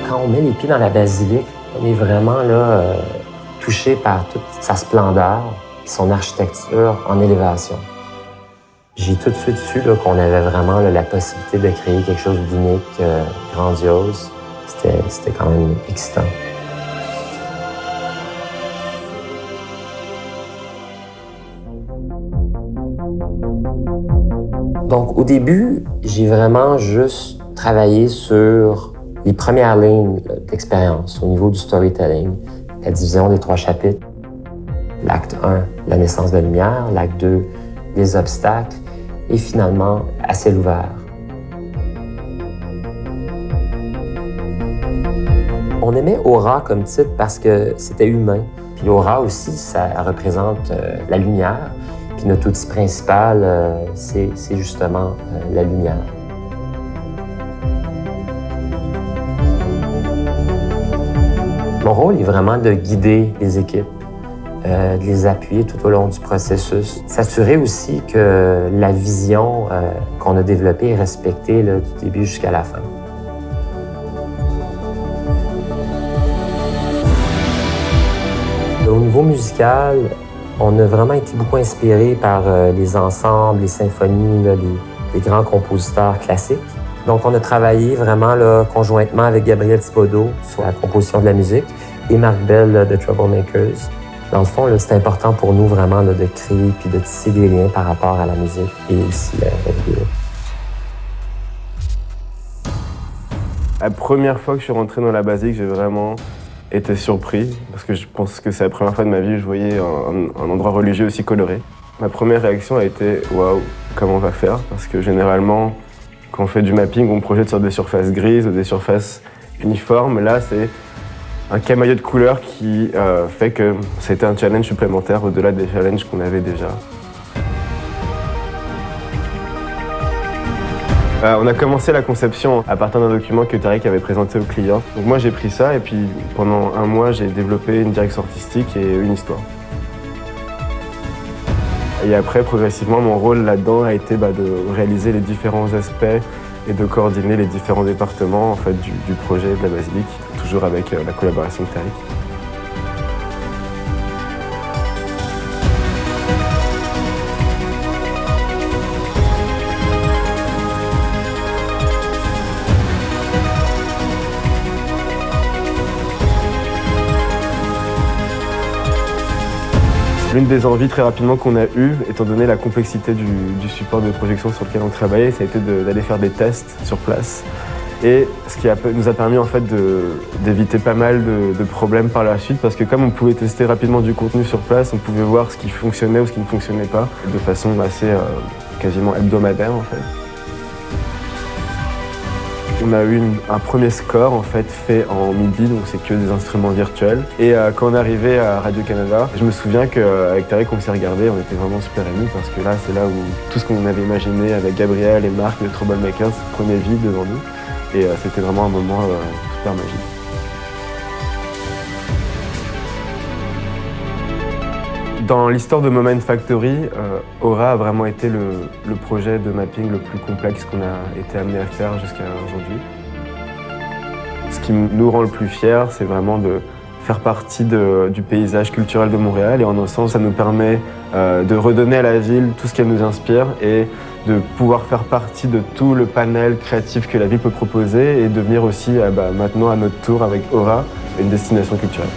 Quand on met les pieds dans la basilique, on est vraiment là, touché par toute sa splendeur et son architecture en élévation. J'ai tout de suite su qu'on avait vraiment la possibilité de créer quelque chose d'unique, grandiose. C'était quand même excitant. Donc, au début, j'ai vraiment juste travaillé sur les premières lignes d'expérience au niveau du storytelling, la division des 3 chapitres. L'acte 1, la naissance de la lumière. L'acte 2, les obstacles. Et finalement, à ciel ouvert. On aimait Aura comme titre parce que c'était humain. Puis l'aura aussi, ça représente la lumière. Puis notre outil principal, c'est justement la lumière. Mon rôle est vraiment de guider les équipes, de les appuyer tout au long du processus. S'assurer aussi que la vision qu'on a développée est respectée là, du début jusqu'à la fin. Au niveau musical, on a vraiment été beaucoup inspiré par les ensembles, les symphonies, là, les grands compositeurs classiques. Donc, on a travaillé vraiment là, conjointement avec Gabriel Thibodeau sur la composition de la musique et Marc Bell là, de Troublemakers. Dans le fond, c'est important pour nous vraiment là, de créer puis de tisser des liens par rapport à la musique et aussi la vidéo. La première fois que je suis rentré dans la basilique, j'ai vraiment été surpris parce que je pense que c'est la première fois de ma vie que je voyais un endroit religieux aussi coloré. Ma première réaction a été « Waouh, comment on va faire ?» Parce que généralement, quand on fait du mapping, on projette sur des surfaces grises ou des surfaces uniformes. Là, c'est un camailleux de couleurs qui fait que c'était un challenge supplémentaire au-delà des challenges qu'on avait déjà. On a commencé la conception à partir d'un document que Tariq avait présenté au client. Donc moi j'ai pris ça et puis pendant un mois j'ai développé une direction artistique et une histoire. Et après progressivement mon rôle là-dedans a été de réaliser les différents aspects et de coordonner les différents départements en fait, du projet de la basilique, toujours avec la collaboration de Tariq. L'une des envies très rapidement qu'on a eues, étant donné la complexité du support de projection sur lequel on travaillait, ça a été d'aller faire des tests sur place. Et ce qui nous a permis en fait d'éviter pas mal de problèmes par la suite, parce que comme on pouvait tester rapidement du contenu sur place, on pouvait voir ce qui fonctionnait ou ce qui ne fonctionnait pas, de façon assez quasiment hebdomadaire en fait. On a eu un premier score en fait en MIDI, donc c'est que des instruments virtuels. Et quand on est arrivé à Radio-Canada, je me souviens qu'avec Tariq, on s'est regardé, on était vraiment super émus parce que là, c'est là où tout ce qu'on avait imaginé avec Gabriel et Marc de Troublemakers prenait vie devant nous. Et c'était vraiment un moment super magique. Dans l'histoire de Moment Factory, Aura a vraiment été le projet de mapping le plus complexe qu'on a été amené à faire jusqu'à aujourd'hui. Ce qui nous rend le plus fiers, c'est vraiment de faire partie du paysage culturel de Montréal et en un sens, ça nous permet de redonner à la ville tout ce qu'elle nous inspire et de pouvoir faire partie de tout le panel créatif que la ville peut proposer et devenir aussi maintenant à notre tour avec Aura une destination culturelle.